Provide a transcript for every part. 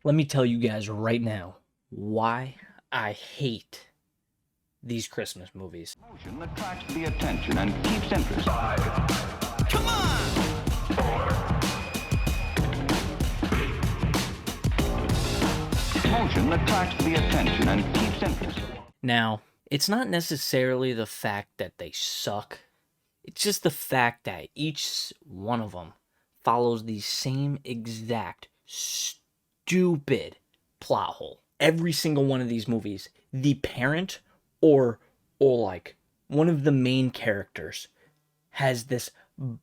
Let me tell you guys right now why I hate these Christmas movies. Motion attracts the attention and keeps interest. Come on! Motion attracts the attention and keeps interest. Now, it's not necessarily the fact that they suck. It's just the fact that each one of them follows the same exact stupid plot hole. Every single one of these movies, the parent or like one of the main characters has this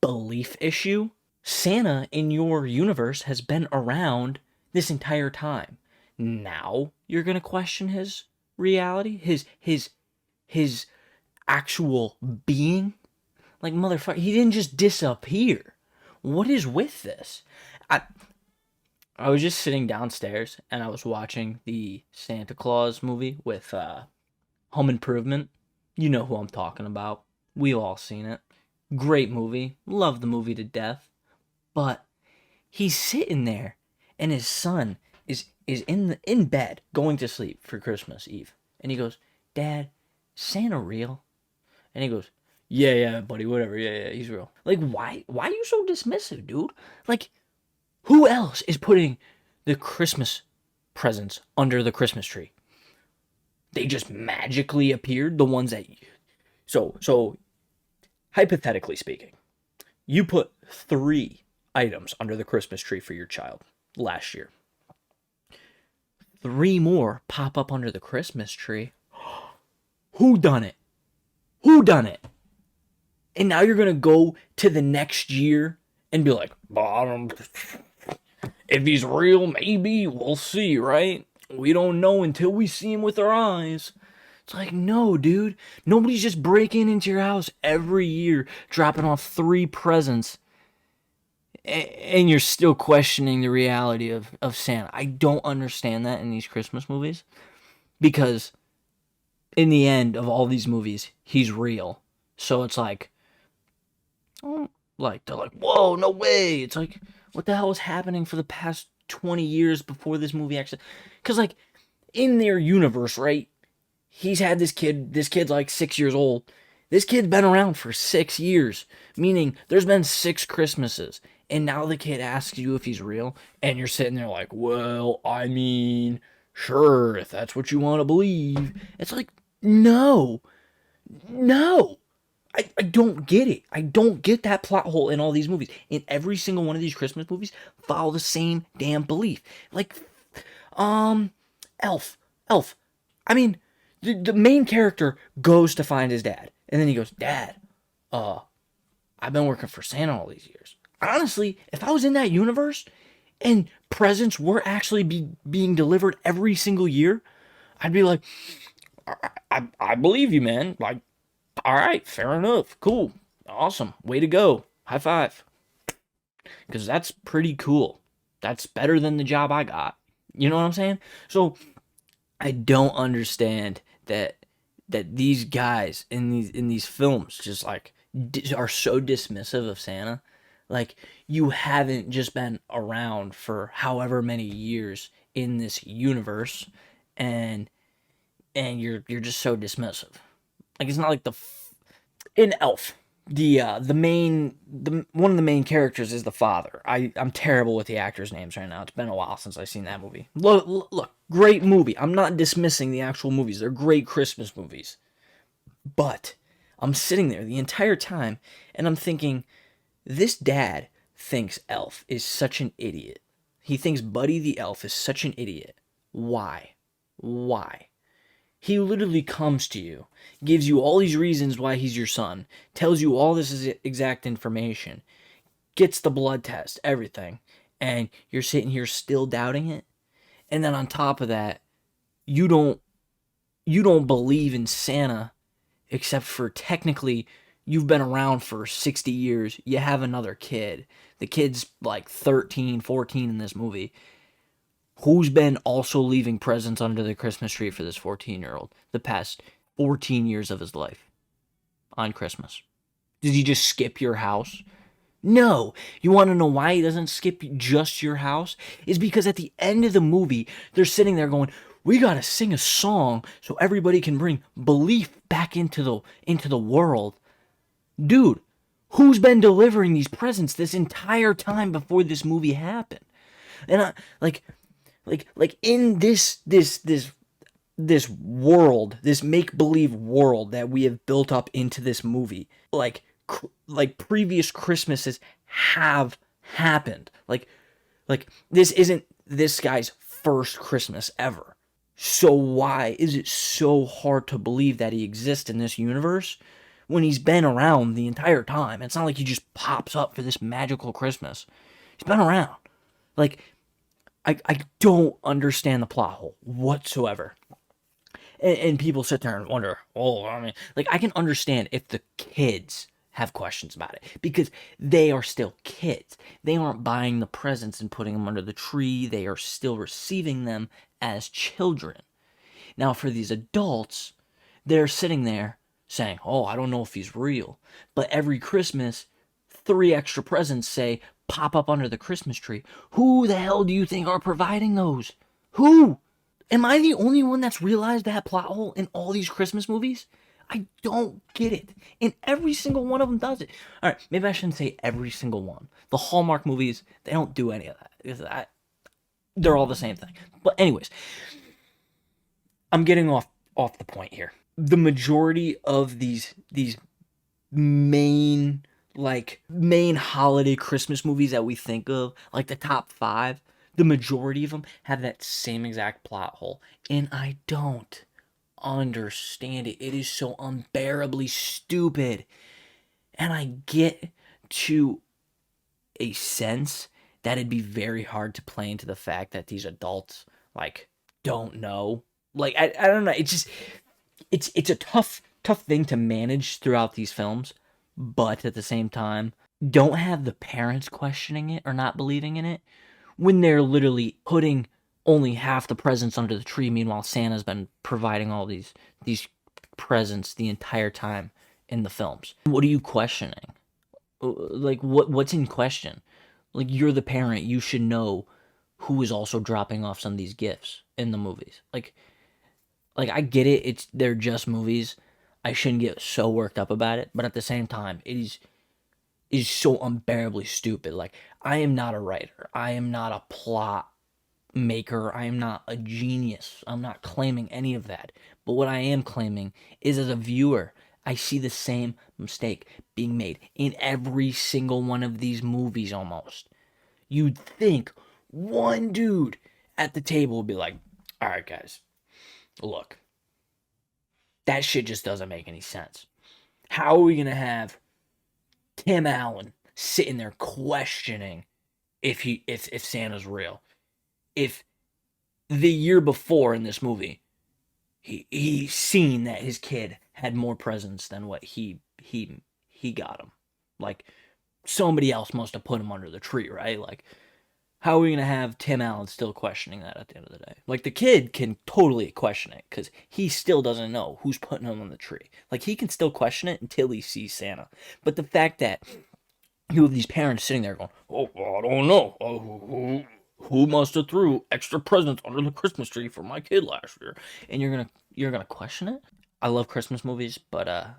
belief issue. Santa in your universe has been around this entire time. Now you're going to question his reality, his actual being. Like, motherfucker, he didn't just disappear. What is with this? I was just sitting downstairs and I was watching the Santa Claus movie with Home Improvement. You know who I'm talking about. We've all seen it. Great movie. Love the movie to death. But he's sitting there and his son is in bed going to sleep for Christmas Eve. And he goes, "Dad, is Santa real?" And he goes, yeah, buddy, whatever. Yeah, he's real." Like, why are you so dismissive, dude? Like, who else is putting the Christmas presents under the Christmas tree? They just magically appeared, the ones that so hypothetically speaking, you put 3 items under the Christmas tree for your child last year. 3 more pop up under the Christmas tree. Who done it? Who done it? And now you're going to go to the next year and be like, if he's real, maybe, we'll see, right? We don't know until we see him with our eyes. It's like, no, dude. Nobody's just breaking into your house every year, dropping off 3 presents, and you're still questioning the reality of Santa. I don't understand that in these Christmas movies, because in the end of all these movies, he's real. So it's like, oh, like, they're like, whoa, no way. It's like, what the hell was happening for the past 20 years before this movie actually? Because, like, in their universe, right, he's had this kid's like 6 years old. This kid's been around for 6 years, meaning there's been 6 Christmases. And now the kid asks you if he's real, and you're sitting there like, well, I mean, sure, if that's what you want to believe. It's like, no. I don't get it. I don't get that plot hole in all these movies. In every single one of these Christmas movies, follow the same damn belief. Like, Elf. I mean, the main character goes to find his dad, and then he goes, "Dad, I've been working for Santa all these years." Honestly, if I was in that universe and presents were actually being delivered every single year, I'd be like, I believe you, man. Like, all right, fair enough. Cool. Awesome. Way to go. High five. Because that's pretty cool. That's better than the job I got. You know what I'm saying? So I don't understand that these guys in these films just like are so dismissive of Santa. Like, you haven't just been around for however many years in this universe, and you're just so dismissive. Like, it's not like in Elf, the one of the main characters is the father. I'm terrible with the actors' names right now. It's been a while since I've seen that movie. Look, great movie. I'm not dismissing the actual movies. They're great Christmas movies. But I'm sitting there the entire time and I'm thinking, this dad thinks Elf is such an idiot. He thinks Buddy the Elf is such an idiot. Why? He literally comes to you, gives you all these reasons why he's your son, tells you all this exact information, gets the blood test, everything, and you're sitting here still doubting it. And then on top of that, you don't believe in Santa, except for technically you've been around for 60 years. You have another kid. The kid's like 13, 14 in this movie. Who's been also leaving presents under the Christmas tree for this 14-year-old the past 14 years of his life on Christmas? Did he just skip your house? No. You want to know why he doesn't skip just your house? Is because at the end of the movie, they're sitting there going, we got to sing a song so everybody can bring belief back into the world. Dude, who's been delivering these presents this entire time before this movie happened? And I like in this world, this make-believe world that we have built up into this movie, like previous Christmases have happened. Like this isn't this guy's first Christmas ever. So why is it so hard to believe that he exists in this universe when he's been around the entire time? It's not like he just pops up for this magical Christmas. He's been around. Like, I don't understand the plot hole whatsoever. And people sit there and wonder, oh, I mean, like, I can understand if the kids have questions about it because they are still kids. They aren't buying the presents and putting them under the tree. They are still receiving them as children. Now, for these adults, they're sitting there saying, oh, I don't know if he's real. But every Christmas, 3 extra presents say, pop up under the Christmas tree. Who the hell do you think are providing those? Who? Am I the only one that's realized that plot hole in all these Christmas movies? I don't get it. And every single one of them does it. All right, maybe I shouldn't say every single one. The Hallmark movies, they don't do any of that. They're all the same thing. But anyways, I'm getting off the point here. The majority of these main holiday Christmas movies that we think of, like the top 5, the majority of them have that same exact plot hole. And I don't understand it. It is so unbearably stupid. And I get to a sense that it'd be very hard to play into the fact that these adults, like, don't know. Like, I don't know. It's just, it's a tough thing to manage throughout these films. But at the same time, don't have the parents questioning it or not believing in it when they're literally putting only half the presents under the tree. Meanwhile, Santa's been providing all these presents the entire time in the films. What are you questioning? Like, what's in question? Like, you're the parent. You should know who is also dropping off some of these gifts in the movies. Like I get it. They're just movies. I shouldn't get so worked up about it, but at the same time, it is so unbearably stupid. Like, I am not a writer. I am not a plot maker. I am not a genius. I'm not claiming any of that. But what I am claiming is, as a viewer, I see the same mistake being made in every single one of these movies almost. You'd think one dude at the table would be like, all right, guys, look, that shit just doesn't make any sense. How are we going to have Tim Allen sitting there questioning if Santa's real? If the year before in this movie, he seen that his kid had more presents than what he got him. Like, somebody else must have put him under the tree, right? Like, how are we going to have Tim Allen still questioning that at the end of the day? Like, the kid can totally question it because he still doesn't know who's putting him on the tree. Like, he can still question it until he sees Santa. But the fact that you have these parents sitting there going, oh, I don't know. Who must have threw extra presents under the Christmas tree for my kid last year? And you're gonna question it? I love Christmas movies, but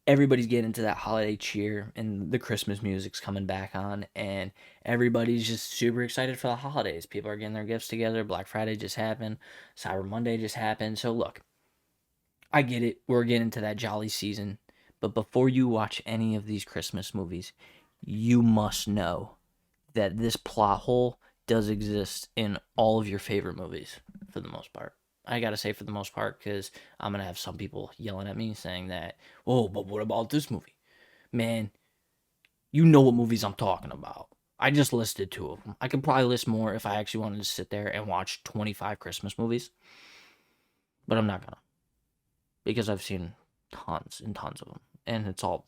everybody's getting into that holiday cheer and the Christmas music's coming back on, and everybody's just super excited for the holidays. People are getting their gifts together. Black Friday just happened. Cyber Monday just happened. So look, I get it. We're getting into that jolly season. But before you watch any of these Christmas movies, you must know that this plot hole does exist in all of your favorite movies for the most part. I gotta say for the most part, because I'm gonna have some people yelling at me saying that, oh, but what about this movie? Man, you know what movies I'm talking about. I just listed 2 of them. I could probably list more if I actually wanted to sit there and watch 25 Christmas movies. But I'm not gonna. Because I've seen tons and tons of them. And it's all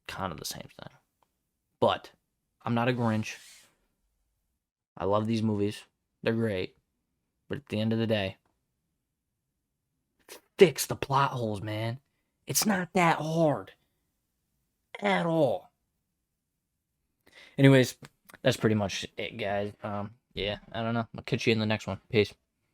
kind of the same thing. But I'm not a Grinch. I love these movies. They're great. But at the end of the day, fix the plot holes, man. It's not that hard. At all. Anyways, that's pretty much it, guys. Yeah, I don't know. I'll catch you in the next one. Peace.